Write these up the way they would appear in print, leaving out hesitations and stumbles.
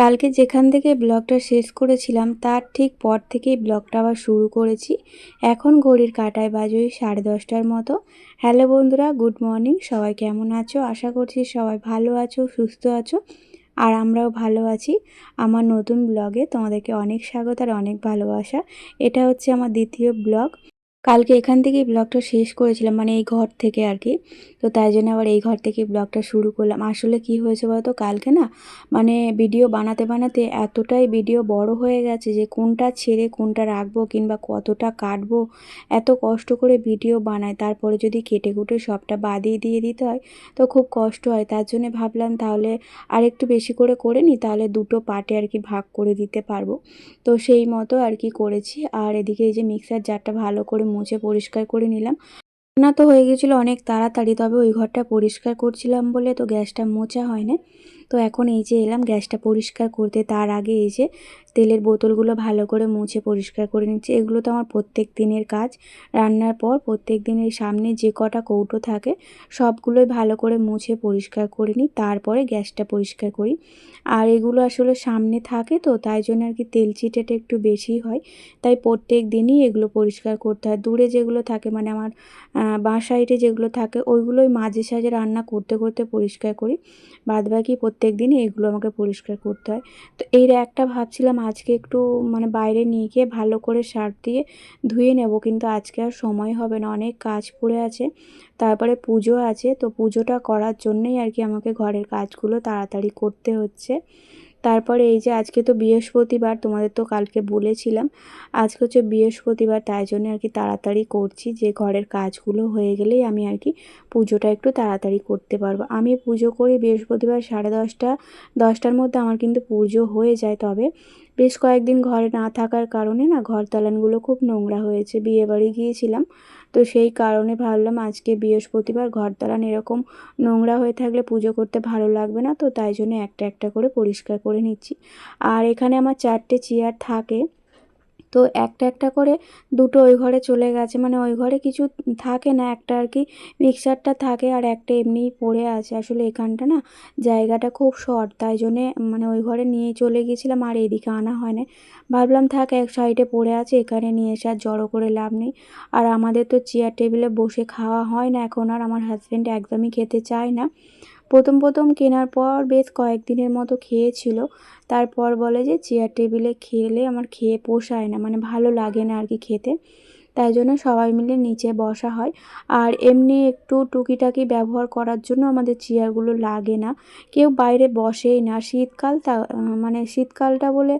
কালকে যেখান থেকে ব্লগটা শেষ করেছিলাম তার ঠিক পর থেকেই ব্লগটা আবার শুরু করেছি। এখন ঘড়ির কাঁটায় বাজে ওই 10:30টার মতো। হ্যালো বন্ধুরা, গুড মর্নিং। সবাই কেমন আছো? আশা করছি সবাই ভালো আছো, সুস্থ আছো। আর আমরাও ভালো আছি। আমার নতুন ব্লগে তোমাদেরকে অনেক স্বাগত আর অনেক ভালোবাসা। এটা হচ্ছে আমার দ্বিতীয় ব্লগ। কালকে এখান থেকেই ব্লগটা শেষ করেছিলাম, মানে এই ঘর থেকে আর কি। তো তাই জন্য আবার এই ঘর থেকে ব্লগটা শুরু করলাম। আসলে কি হয়েছে বলতো, কালকে না মানে ভিডিও বানাতে বানাতে এতটাই ভিডিও বড় হয়ে গেছে যে কোনটা ছেড়ে কোনটা রাখবো কিংবা কতটা কাটবো, এত কষ্ট করে ভিডিও বানায়, তারপরে যদি কেটে কুটে সবটা বাদই দিয়ে দিতে হয় তো খুব কষ্ট হয়। তার জন্য ভাবলাম তাহলে আর একটু বেশি করে করে নিই, তাহলে দুটো পার্টে আর কি ভাগ করে দিতে পারবো। তো সেই মতো আর কি করেছি। আর এদিকে এই যে মিক্সার জারটা ভালো করে মুছে পরিষ্কার করে নিলাম। রান্না তো হয়ে গেছিলো অনেক তাড়াতাড়ি, তবে ওই ঘরটা পরিষ্কার করছিলাম বলে তো গ্যাসটা মোছা হয় না। তো এখন এই যে এলাম গ্যাসটা পরিষ্কার করতে। তার আগে এই যে তেলের বোতলগুলো ভালো করে মুছে পরিষ্কার করে নিচ্ছি। এগুলো তো আমার প্রত্যেক দিনের কাজ। রান্নার পর প্রত্যেক দিনের সামনে যে কটা কৌটো থাকে সবগুলোই ভালো করে মুছে পরিষ্কার করে নিই, তারপরে গ্যাসটা পরিষ্কার করি। আর এগুলো আসলে সামনে থাকে তো তাই জন্য আর কি তেল চিটেটা একটু বেশি হয়। তাই প্রত্যেক দিনই এগুলো পরিষ্কার করতে হয়। দূরে যেগুলো থাকে মানে আমার বাঁ সাইডে যেগুলো থাকে ওইগুলোই মাঝে সাঝে রান্না করতে করতে পরিষ্কার করি। বাদবাকি প্রত্যেক দিনই এগুলো আমাকে পরিষ্কার করতে হয়। তো এই র্যাকটা ভাবছিলাম আজকে একটু মানে বাইরে নিয়ে গিয়ে ভালো করে সার্ফ দিয়ে ধুয়ে নেব, কিন্তু আজকে আর সময় হবে না, অনেক কাজ পড়ে আছে। তারপরে পুজো আছে, তো পুজোটা করার জন্যই আর কি আমাকে ঘরের কাজগুলো তাড়াতাড়ি করতে হচ্ছে। তারপরে এই যে আজকে তো বৃহস্পতিবার, তোমাদের তো কালকে বলেছিলাম আজকে হচ্ছে বৃহস্পতিবার, তাই জন্য আর কি তাড়াতাড়ি করছি যে ঘরের কাজগুলো হয়ে গেলেই আমি আর কি পুজোটা একটু তাড়াতাড়ি করতে পারবো। আমি পুজো করি বৃহস্পতিবার 10:30, 10টার মধ্যে আমার কিন্তু পুজো হয়ে যায়। তবে বেশ কয়েকদিন ঘরে না থাকার কারণে না ঘর দালানগুলো খুব নোংরা হয়েছে, বিয়েবাড়ি গিয়েছিলাম তো সেই কারণে ভাবলাম আজকে বৃহস্পতিবার ঘর দালান এরকম নোংরা হয়ে থাকলে পুজো করতে ভালো লাগবে না, তো তাই জন্য একটা একটা করে পরিষ্কার করে নিচ্ছি। আর এখানে আমার 4টে চেয়ার থাকে, তো একটা একটা করে দুটো ওই ঘরে চলে গেছে, মানে ওই ঘরে কিছু থাকে না, একটা আর কি মিক্সারটা থাকে আর একটা এমনিই পড়ে আছে। আসলে এখানটা না জায়গাটা খুব শর্ট, তাই জন্যে মানে ওই ঘরে নিয়ে চলে গিয়েছিলাম আর এদিকে আনা হয় না। ভাবলাম থাক এক সাইডে পড়ে আছে, এখানে নিয়ে এসে আর জড়ো করে লাভ নেই। আর আমাদের তো চেয়ার টেবিলে বসে খাওয়া হয় না এখন, আর আমার হাজব্যান্ড একদমই খেতে চায় না। প্রথম প্রথম কেনার পর বেশ কয়েকদিনের মতো খেয়েছিল, তারপর বলে যে চেয়ার টেবিলে খেলে আমার খেয়ে পোষায় না, মানে ভালো লাগে না আর কি খেতে। তাই জন্য সবাই মিলে নিচে বসা হয়। আর এমনি একটু টুকিটাকি ব্যবহার করার জন্য আমাদের চেয়ারগুলো লাগে না, কেউ বাইরে বসেই না। শীতকাল তা মানে শীতকালটা বলে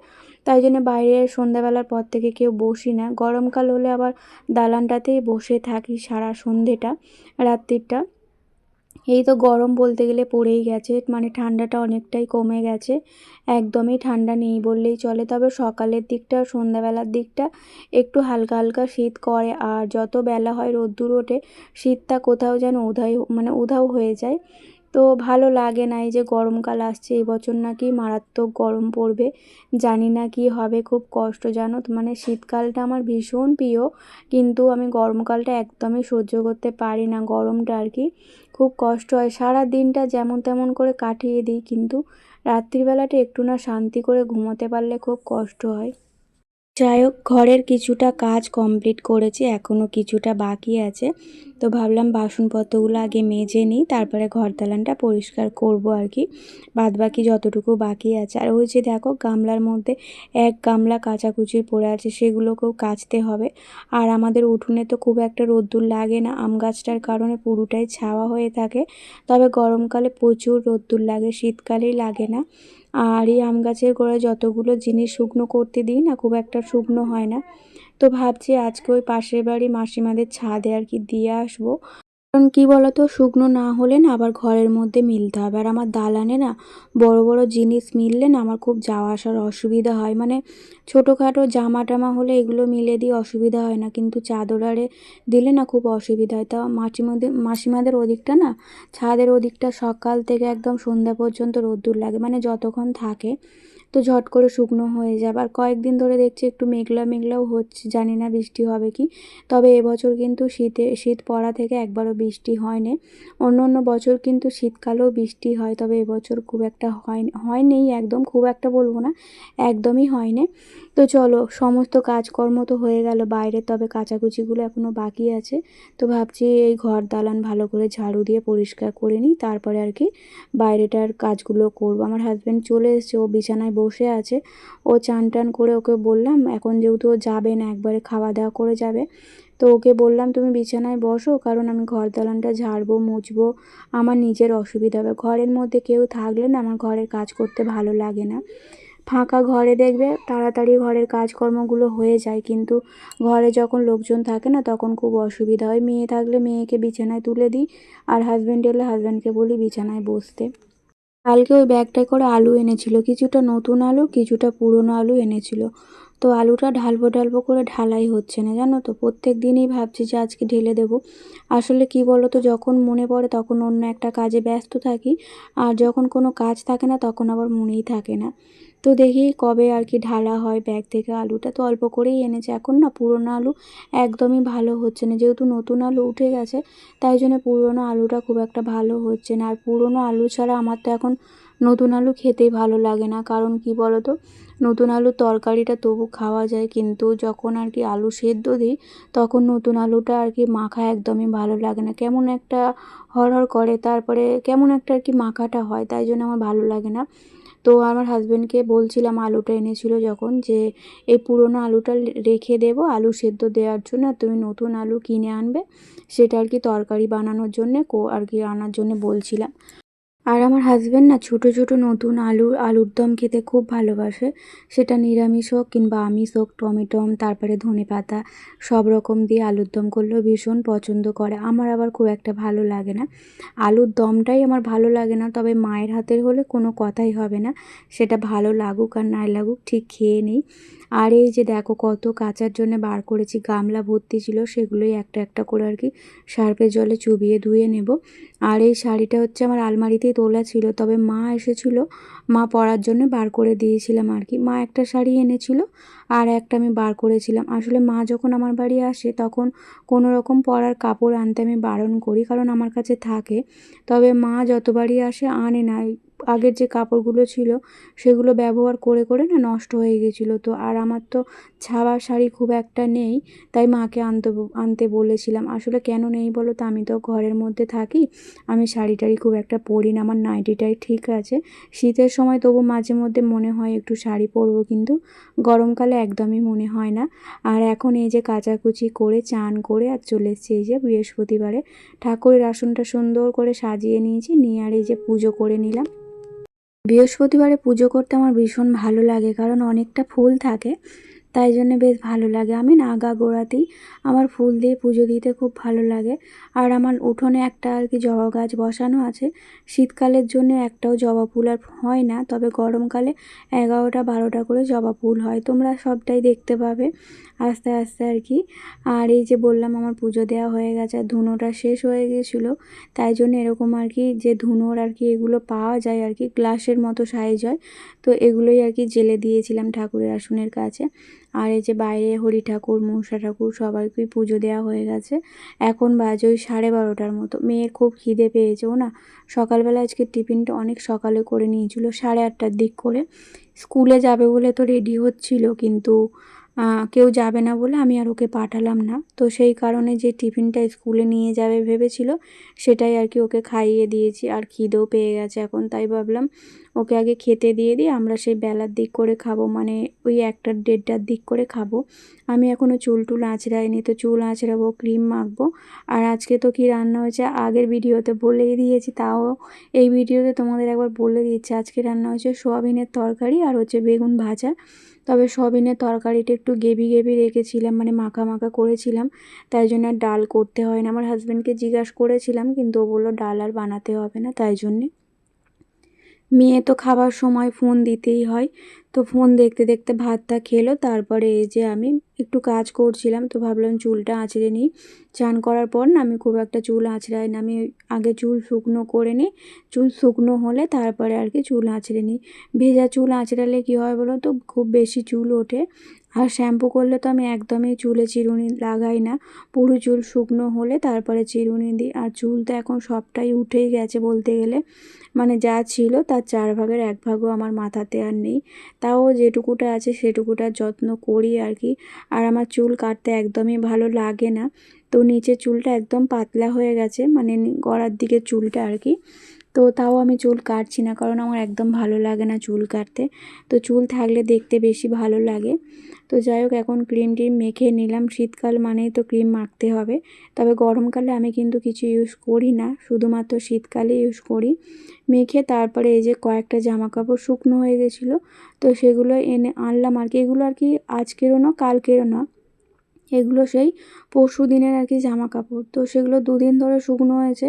তাই জন্য বাইরে সন্ধ্যাবেলার পর থেকে কেউ বসি না। গরমকাল হলে আবার দালানটাতেই বসে থাকি সারা সন্ধেটা, রাত্রিটা। এই তো গরম বলতে গেলে পড়েই গেছে, মানে ঠান্ডাটা অনেকটাই কমে গেছে, একদমই ঠান্ডা নেই বললেই চলে। তবে সকালের দিকটা সন্ধ্যাবেলার দিকটা একটু হালকা হালকা শীত করে, আর যত বেলা হয় রোদ্দুর ওঠে শীতটা কোথাও যেন উধাও হয়ে যায়। তো ভালো লাগে না। এই যে গরমকাল আসছে, এবছর নাকি মারাত্মক গরম পড়বে, জানি না কি হবে, খুব কষ্ট জানো তো। মানে শীতকালটা আমার ভীষণ প্রিয়, কিন্তু আমি গরমকালটা একদমই সহ্য করতে পারি না, গরমটা আর কি খুব কষ্ট হয়। সারা দিনটা যেমন তেমন করে কাটিয়ে দিই, কিন্তু রাত্রিবেলাটা একটু না শান্তি করে ঘুমোতে পারলে খুব কষ্ট হয়। যাই হোক, ঘরের কিছুটা কাজ কমপ্লিট করেছি, এখনও কিছুটা বাকি আছে। তো ভাবলাম বাসনপত্রগুলো আগে মেজে নিই, তারপরে ঘর দালানটা পরিষ্কার করব আর কি, বাদ বাকি যতটুকু বাকি আছে। আর ওই যে দেখো গামলার মধ্যে এক গামলা কাচাকুচির পড়ে আছে, সেগুলোকেও কাচতে হবে। আর আমাদের উঠোনে তো খুব একটা রোদ্দুর লাগে না, আম গাছটার কারণে পুরোটাই ছাওয়া হয়ে থাকে। তবে গরমকালে প্রচুর রোদ্দুর লাগে, শীতকালেই লাগে না। আর এই আম গাছের গোড়ায় যতগুলো জিনিস শুকনো করতে দিই না, খুব একটা শুকনো হয় না। তো ভাবছি আজকে ওই পাশের বাড়ি মাসিমাদের ছাদে আর কি দিয়ে আসবো। কারণ কী বলতো, শুকনো না হলে না আবার ঘরের মধ্যে মিলতে হবে। আর আমার দালানে না বড় বড় জিনিস মিললে না আমার খুব যাওয়া আসার অসুবিধা হয়। মানে ছোটোখাটো জামা টামা হলে এগুলো মিলে দিয়ে অসুবিধা হয় না, কিন্তু চাদর আরে দিলে না খুব অসুবিধা হয়। তা মাসিমাদের ওদিকটা না, ছাদের ওদিকটা সকাল থেকে একদম সন্ধ্যা পর্যন্ত রোদ্দুর লাগে, মানে যতক্ষণ থাকে। তো ঝট করে শুকনো হয়ে যাবে। আর কয়েকদিন ধরে দেখছি একটু মেঘলা মেঘলাও হচ্ছে, জানি না বৃষ্টি হবে কি। তবে এবছর কিন্তু শীত পড়া থেকে একবারও বৃষ্টি হয়নি। অন্য অন্য বছর কিন্তু শীতকালেও বৃষ্টি হয়, তবে এবছর খুব একটা হয়নি একদম, খুব একটা বলবো না, একদমই হয়নি। তো চলো, সমস্ত কাজকর্ম তো হয়ে গেল বাইরে, তবে কাচাকুচিগুলো এখনও বাকি আছে। তো ভাবছি এই ঘর দালান ভালো করে ঝাড়ু দিয়ে পরিষ্কার করে নিই, তারপরে আর কি বাইরেটার কাজগুলো করব। আমার হাজব্যান্ড চলে এসেছে, ও বিছানায় বসে আছে। ও চান টান করে ওকে বললাম, এখন যেহেতু ও যাবে না, একবারে খাওয়া দাওয়া করে যাবে, তো ওকে বললাম তুমি বিছানায় বসো, কারণ আমি ঘর দালানটা ঝাড়বো মুছবো, আমার নিজের অসুবিধা হবে। ঘরের মধ্যে কেউ থাকলে না আমার ঘরের কাজ করতে ভালো লাগে না। ফাঁকা ঘরে দেখবে তাড়াতাড়ি ঘরের কাজকর্মগুলো হয়ে যায়, কিন্তু ঘরে যখন লোকজন থাকে না তখন খুব অসুবিধা হয়। মেয়ে থাকলে মেয়েকে বিছানায় তুলে দিই, আর হাজব্যান্ড এলে হাজব্যান্ডকে বলি বিছানায় বসতে। কালকে ওই ব্যাগটায় করে আলু এনেছিল, কিছুটা নতুন আলু কিছুটা পুরনো আলু এনেছিল। তো আলুটা ঢালবো ঢালবো করে ঢালাই হচ্ছে না, জানো তো। প্রত্যেক দিনই ভাবছি যে আজকে ঢেলে দেবো। আসলে কি বলো তো, যখন মনে পড়ে তখন অন্য একটা কাজে ব্যস্ত থাকি, আর যখন কোনো কাজ থাকে না তখন আবার মনেই থাকে না। তো দেখি কবে আর কি ঢালা হয় ব্যাগ থেকে আলুটা। তো অল্প করেই এনেছে, এখন না পুরনো আলু একদমই ভালো হচ্ছে না, যেহেতু নতুন আলু উঠে গেছে তাই জন্য পুরনো আলুটা খুব একটা ভালো হচ্ছে না। আর পুরনো আলু ছাড়া আমার তো এখন নতুন আলু খেতেই ভালো লাগে না, কারণ কি বলো তো, নতুন আলুর তরকারিটা তবু খাওয়া যায়, কিন্তু যখন আর কি আলু সেদ্ধ দিই তখন নতুন আলুটা আর কি মাখা একদমই ভালো লাগে না, কেমন একটা হড়হড় করে, তারপরে কেমন একটা আর কি মাখাটা হয়, তাই জন্য আমার ভালো লাগে না। তো আমার হাজব্যান্ডকে বলছিলাম আলুটা এনেছিল যখন, যে এই পুরনো আলুটা রেখে দেবো আলু সেদ্ধ দেওয়ার জন্য, আর তুমি নতুন আলু কিনে আনবে, সেটা আর কি তরকারি বানানোর জন্যে আর কি আনার জন্য বলছিলাম। আর আমার হাজব্যান্ড না ছোটো ছোটো নতুন আলুর দম খেতে খুব ভালোবাসে, সেটা নিরামিষ হোক কিংবা আমিষ হোক, টমেটো তারপরে ধনেপাতা সব রকম দিয়ে আলুর দম করলেও ভীষণ পছন্দ করে। আমার আবার খুব একটা ভালো লাগে না, আলুর দমটাই আমার ভালো লাগে না, তবে মায়ের হাতের হলে কোনো কথাই হবে না, সেটা ভালো লাগুক আর নাই লাগুক ঠিক খেয়ে নেই। আর এই যে দেখো কত কাচার জন্য বার করেছি, গামলা ভর্তি ছিল, সেগুলোই একটা একটা করে আর কি সার্ফের জলে চুবিয়ে ধুয়ে নেব। আর এই শাড়িটা হচ্ছে আমার আলমারিতেই তোলা ছিল, তবে মা এসেছিল, মা পরার জন্য বার করে দিয়েছিলাম আর কি। মা একটা শাড়ি এনেছিল আর একটা আমি বার করেছিলাম। আসলে মা যখন আমার বাড়ি আসে তখন কোনো রকম পরার কাপড় আনতে আমি বারণ করি, কারণ আমার কাছে থাকে, তবে মা যতবারই আসে আনে না। আগের যে কাপড়গুলো ছিল সেগুলো ব্যবহার করে করে না নষ্ট হয়ে গেছিলো। তো আর আমার তো ছাওয়া শাড়ি খুব একটা নেই, তাই মাকে আনতে বলেছিলাম। আসলে কেন নেই বলো তো, আমি তো ঘরের মধ্যে থাকি, আমি শাড়ি টাড়ি খুব একটা পরি না, আমার নাইটিটাই ঠিক আছে। শীতের সময় তবু মাঝে মধ্যে মনে হয় একটু শাড়ি পরবো, কিন্তু গরমকালে একদমই মনে হয় না। আর এখন এই যে কাচাকুচি করে চান করে আর চলে এসেছি এই যে বৃহস্পতিবারে, ঠাকুরের আসনটা সুন্দর করে সাজিয়ে নিয়েছি, নিয়ে আর এই যে পুজো করে নিলাম। বৃহস্পতিবারে পুজো করতে আমার ভীষণ ভালো লাগে, কারণ অনেকটা ফুল থাকে, তাই জন্য বেশ ভালো লাগে। আমি না আগাগোড়াতেই আমার ফুল দিয়ে পুজো দিতে খুব ভালো লাগে। আর আমার উঠোনে একটা আর কি জবা গাছ বসানো আছে, শীতকালের জন্য একটাও জবা ফুল আর হয় না, তবে গরমকালে 11টা 12টা করে জবা ফুল হয়, তোমরা সবটাই দেখতে পাবে আস্তে আস্তে আর কি। আর এই যে বললাম আমার পুজো দেওয়া হয়ে গেছে, আর ধুনোটা শেষ হয়ে গেছিলো, তাই জন্য এরকম আর কি যে ধুনোর আর কি এগুলো পাওয়া যায় আর কি, গ্লাসের মতো সাইজ হয়, তো এগুলোই আর কি জেলে দিয়েছিলাম ঠাকুরের আসনের কাছে। আর এই যে বাইরে হরি ঠাকুর মনসা ঠাকুর সবাইকেই পুজো দেওয়া হয়ে গেছে। এখন বাজে ওই 12:30টার মতো। মেয়ের খুব খিদে পেয়েছে, ও না সকালবেলা আজকে টিফিনটা অনেক সকালে করে নিয়েছিল, 8:30টার দিক করে। স্কুলে যাবে বলে তো রেডি হচ্ছিল, কিন্তু কেউ যাবে না বলে আমি আর ওকে পাঠালাম না, তো সেই কারণে যে টিফিনটা স্কুলে নিয়ে যাবে ভেবেছিল সেটাই আর কি ওকে খাইয়ে দিয়েছি। আর খিদেও পেয়ে গেছে এখন, তাই ভাবলাম ওকে আগে খেতে দিয়ে দিই, আমরা সেই বেলার দিক করে খাবো, মানে ওই 1টা 1:30টার দিক করে খাবো। আমি এখনও চুল টুল আঁচড়াইনি, তো চুল আঁচড়াবো, ক্রিম মাখবো। আর আজকে তো কি রান্না হয়েছে আগের ভিডিওতে বলেই দিয়েছি, তাও এই ভিডিওতে তোমাদের একবার বলে দিচ্ছি। আজকে রান্না হয়েছে সোয়াবিনের তরকারি আর হচ্ছে বেগুন ভাজা, তবে সোয়াবিনের তরকারিটা একটু গ্রেভি গ্রেভি রেখেছিলাম, মানে মাখা মাখা করেছিলাম, তাই জন্য আর ডাল করতে হয় না। আমার হাজব্যান্ডকে জিজ্ঞাসা করেছিলাম, কিন্তু ও বললো ডাল আর বানাতে হবে না, তাই জন্যে। মেয়ে তো খাবার সময় ফোন দিতেই হয়, তো ফোন দেখতে দেখতে ভাতটা খেলো। তারপরে এই যে আমি একটু কাজ করছিলাম, তো ভাবলাম চুলটা আঁচড়ে নিই। চান করার পর না আমি খুব একটা চুল আঁচড়াই না, আমি আগে চুল শুকনো করে নিই। চুল শুকনো হলে তারপরে আর কি চুল আঁচড়ে নিই। ভেজা চুল আঁচড়ালে কী হয় বলো তো, খুব বেশি চুল ওঠে। আর শ্যাম্পু করলে তো আমি একদমই চুলে চিরুনি লাগাই না, পুরো চুল শুকনো হলে তারপরে চিরুনি দিই। আর চুল তো এখন সবটাই উঠেই গেছে বলতে গেলে, মানে যা ছিল তার 4 ভাগের 1 ভাগও আমার মাথাতে আর নেই। তাও যেটুকুটা আছে সেটুকুটার যত্ন করি আর কি। আর আমার চুল কাটতে একদমই ভালো লাগে না, তো নিচের চুলটা একদম পাতলা হয়ে গেছে, মানে গড়ার দিকের চুলটা আর কি। তো তাও আমি চুল কাটছি না, কারণ আমার একদম ভালো লাগে না চুল কাটতে। তো চুল থাকলে দেখতে বেশি ভালো লাগে। তো যাই হোক, এখন ক্রিম মেখে নিলাম। শীতকাল মানেই তো ক্রিম মাখতে হবে। তবে গরমকালে আমি কিন্তু কিছু ইউজ করি না, শুধুমাত্র শীতকালে ইউজ করি। মেখে তারপরে এই যে কয়েকটা জামা কাপড় শুকনো হয়ে গেছিলো, তো সেগুলো এনে আনলাম আর কি। এগুলো আর কি আজকেরও না কালকেরও না, এগুলো সেই পরশু দিনের আর কি জামা কাপড়। তো সেগুলো 2 দিন ধরে শুকনো হয়েছে।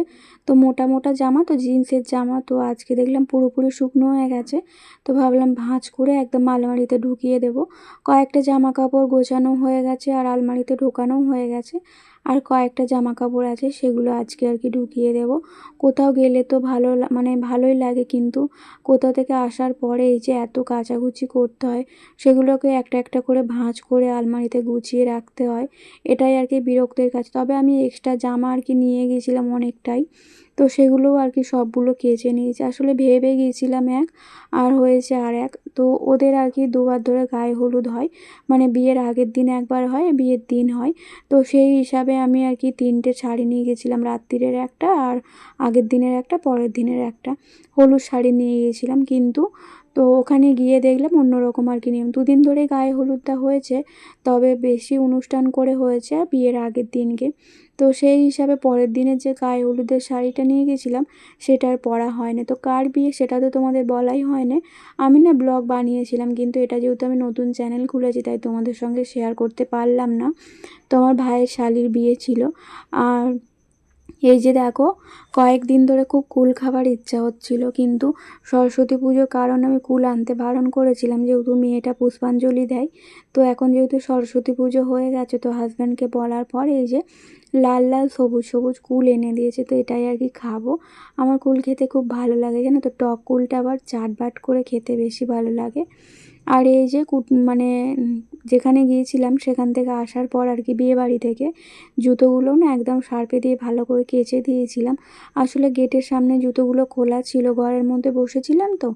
তো মোটা মোটা জামা, তো জিন্সের জামা, তো আজকে দেখলাম পুরোপুরি শুকনো হয়ে গেছে। তো ভাবলাম ভাঁজ করে একদম আলমারিতে ঢুকিয়ে দেব। কয়েকটা জামা কাপড় গোছানো হয়ে গেছে আর আলমারিতে ঢোকানোও হয়ে গেছে। আর কয়েকটা জামা কাপড় আছে, সেগুলো আজকে আর কি ঢুকিয়ে দেব। কোথাও গেলে তো মানে ভালোই লাগে, কিন্তু কোথাও থেকে আসার পরে এই যে এত কাচাকুচি করতে হয়, সেগুলোকে একটা একটা করে ভাঁজ করে আলমারিতে গুছিয়ে রাখতে হয়। এটাই আর কি বিরক্তির কাজ। তবে আমি এক্সট্রা জামা আর কি নিয়ে গিয়েছিলাম অনেকটাই, তো সেগুলোও আর কি সবগুলো কেচে নিয়েছি। আসলে ভেবে গিয়েছিলাম এক, আর হয়েছে আর এক। তো ওদের আর কি 2বার ধরে গায়ে হলুদ হয়, মানে বিয়ের আগের দিন একবার হয়, বিয়ের দিন হয়। তো সেই হিসাবে আমি আর কি 3টে শাড়ি নিয়ে গেছিলাম, রাত্রিরের একটা, আর আগের দিনের একটা, পরের দিনের একটা। হলুদ শাড়ি নিয়ে গিয়েছিলাম, কিন্তু তো ওখানে গিয়ে দেখলাম অন্যরকম আর কি নিয়ম। 2 দিন ধরে গায়ে হলুদটা হয়েছে, তবে বেশি অনুষ্ঠান করে হয়েছে বিয়ের আগের দিনকে। তো সেই হিসাবে পরের দিনের যে গায়ে হলুদের শাড়িটা নিয়ে গেছিলাম, সেটা আর পরা হয় না। তো কার বিয়ে সেটা তো তোমাদের বলাই হয় না। আমি না ব্লগ বানিয়েছিলাম, কিন্তু এটা যেহেতু আমি নতুন চ্যানেল খুলেছি, তাই তোমাদের সঙ্গে শেয়ার করতে পারলাম না। তো আমার ভাইয়ের শালির বিয়ে ছিল। আর এই যে দেখো, কয়েকদিন ধরে খুব কুল খাবার ইচ্ছা হচ্ছিল, কিন্তু সরস্বতী পুজোর কারণে আমি কুল আনতে বারণ করেছিলাম, যেহেতু মেয়েটা পুষ্পাঞ্জলি দেয়। তো এখন যেহেতু সরস্বতী পুজো হয়ে গেছে, তো হাজব্যান্ডকে বলার পর এই যে লাল লাল সবুজ সবুজ কুল এনে দিয়েছে, তো এটাই আর কি খাবো। আমার কুল খেতে খুব ভালো লাগে, জানো তো। টক কুলটা আবার চাটবাট করে খেতে বেশি ভালো লাগে। আর এই যে মানে যেখানে গিয়েছিলাম সেখান থেকে আসার পর আর কি, বিয়ে বাড়ি থেকে জুতোগুলো না একদম শার্পে দিয়ে ভালো করে কেচে দিয়েছিলাম। আসলে গেটের সামনে জুতোগুলো খোলা ছিল, ঘরের মধ্যে বসেছিলাম তো,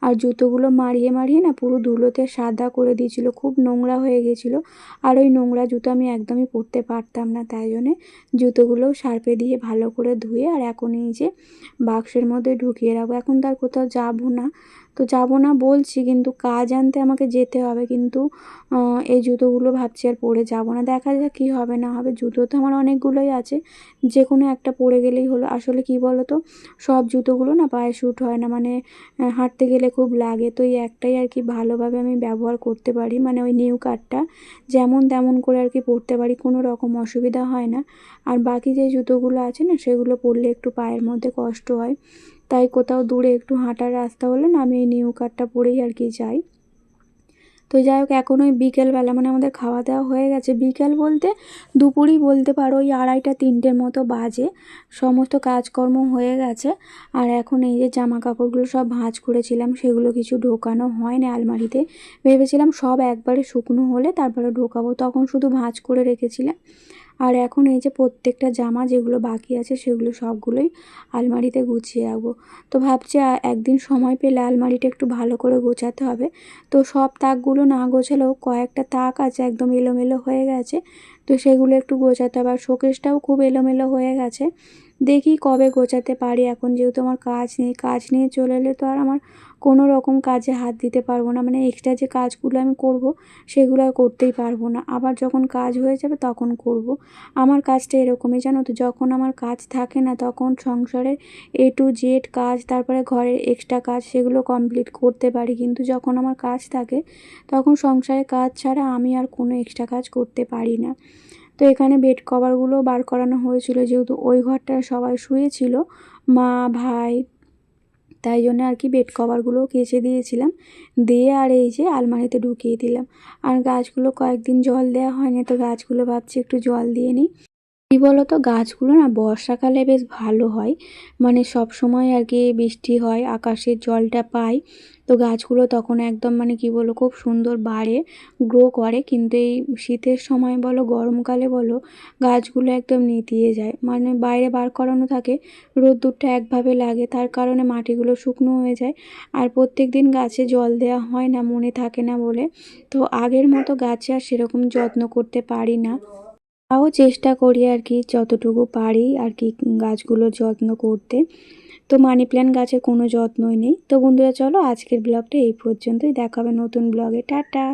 আর জুতোগুলো মাড়িয়ে মাড়িয়ে না পুরো ধুলোতে সাদা করে দিয়েছিল, খুব নোংরা হয়ে গেছিলো। আর ওই নোংরা জুতো আমি একদমই পরতে পারতাম না, তাই জন্যে জুতোগুলো শার্পে দিয়ে ভালো করে ধুয়ে আর এখন এই যে বাক্সের মধ্যে ঢুকিয়ে রাখবো। এখন তার কোথাও যাবো না, তো যাবো না বলছি, কিন্তু কাজ আনতে আমাকে যেতে হবে। কিন্তু এই জুতোগুলো ভাবছি আর পরে যাবো না, দেখা যাক কী হবে না হবে। জুতো তো আমার অনেকগুলোই আছে, যে কোনো একটা পরে গেলেই হলো। আসলে কি বলো তো, সব জুতোগুলো না পায়ে শ্যুট হয় না, মানে হাঁটতে গেলে খুব লাগে। তো এই একটাই আর কি ভালোভাবে আমি ব্যবহার করতে পারি, মানে ওই নিউ কাটটা যেমন তেমন করে আর কি পরতে পারি, কোনো রকম অসুবিধা হয় না। আর বাকি যে জুতোগুলো আছে না, সেগুলো পরলে একটু পায়ের মধ্যে কষ্ট হয়। তাই কোথাও দূরে একটু হাঁটার রাস্তা হলে না আমি এই নিউ কাটটা পরেই আর কি যাই। তো যাই হোক, এখন ওই বিকেলবেলা, মানে আমাদের খাওয়া দাওয়া হয়ে গেছে। বিকেল বলতে দুপুরই বলতে পারো, ওই 2:30-3টের মতো বাজে। সমস্ত কাজকর্ম হয়ে গেছে। আর এখন এই যে জামা কাপড়গুলো সব ভাঁজ করেছিলাম, সেগুলো কিছু ঢোকানো হয় না আলমারিতে। ভেবেছিলাম সব একবারে শুকনো হলে তারপরে ঢোকাবো, তখন শুধু ভাঁজ করে রেখেছিলাম। আর এখন এই যে প্রত্যেকটা জামা যেগুলো বাকি আছে, সেগুলো সবগুলোই আলমারিতে গুছিয়ে রাখবো। তো ভাবছি একদিন সময় পেলে আলমারিটা একটু ভালো করে গোছাতে হবে। তো সব তাকগুলো না গোছালেও কয়েকটা তাক আছে একদম এলোমেলো হয়ে গেছে, তো সেগুলো একটু গোছাতে হবে। আর শোকেসটাও খুব এলোমেলো হয়ে গেছে, দেখি কবে গোছাতে পারি। এখন যেহেতু আমার কাজ নেই, কাজ নিয়ে চলে এলে তো আর আমার কোনো রকম কাজে হাত দিতে পারবো না, মানে এক্সট্রা যে কাজগুলো আমি করব সেগুলো আর করতেই পারবো না। আবার যখন কাজ হয়ে যাবে তখন করব। আমার কাজটা এরকমই, জানো তো। যখন আমার কাজ থাকে না, তখন সংসারের A to Z কাজ, তারপরে ঘরের এক্সট্রা কাজ, সেগুলো কমপ্লিট করতে পারি। কিন্তু যখন আমার কাজ থাকে, তখন সংসারের কাজ ছাড়া আমি আর কোনো এক্সট্রা কাজ করতে পারি না। তো এখানে বেড কভারগুলো বার করানো হয়েছিল, যেহেতু ওই ঘরটায় সবাই শুয়েছিল, মা, ভাই, তাই জন্য আর কি বেড কভারগুলোও কেচে দিয়েছিলাম, দিয়ে আর এই যে আলমারিতে ঢুকিয়ে দিলাম। আর গাছগুলো কয়েকদিন জল দেওয়া হয়নি, তো গাছগুলো ভাবছি একটু জল দিয়ে নিই। কী বলো তো, গাছগুলো না বর্ষাকালে বেশ ভালো হয়, মানে সব সময় আর কি বৃষ্টি হয়, আকাশের জলটা পাই, তো গাছগুলো তখন একদম মানে কি বলো খুব সুন্দর বাড়ে, গ্রো করে। কিন্তু এই শীতের সময় বলো গরমকালে বলো, গাছগুলো একদম নেতিয়ে যায়, মানে বাইরে বার করানো থাকে, রোদ্দুরটা একভাবে লাগে, তার কারণে মাটিগুলো শুকনো হয়ে যায়। আর প্রত্যেক দিন গাছে জল দেওয়া হয় না, মনে থাকে না বলে, তো আগের মতো গাছে আর সেরকম যত্ন করতে পারি না। তাও চেষ্টা করি আর কি যতটুকু পারি আর কি গাছগুলোর যত্ন করতে। তো মানি প্ল্যান্ট গাছের কোনো যত্নই নেই। তো বন্ধুরা চলো আজকের ব্লগটা এই পর্যন্তই, দেখা হবে নতুন ব্লগে। টাটা।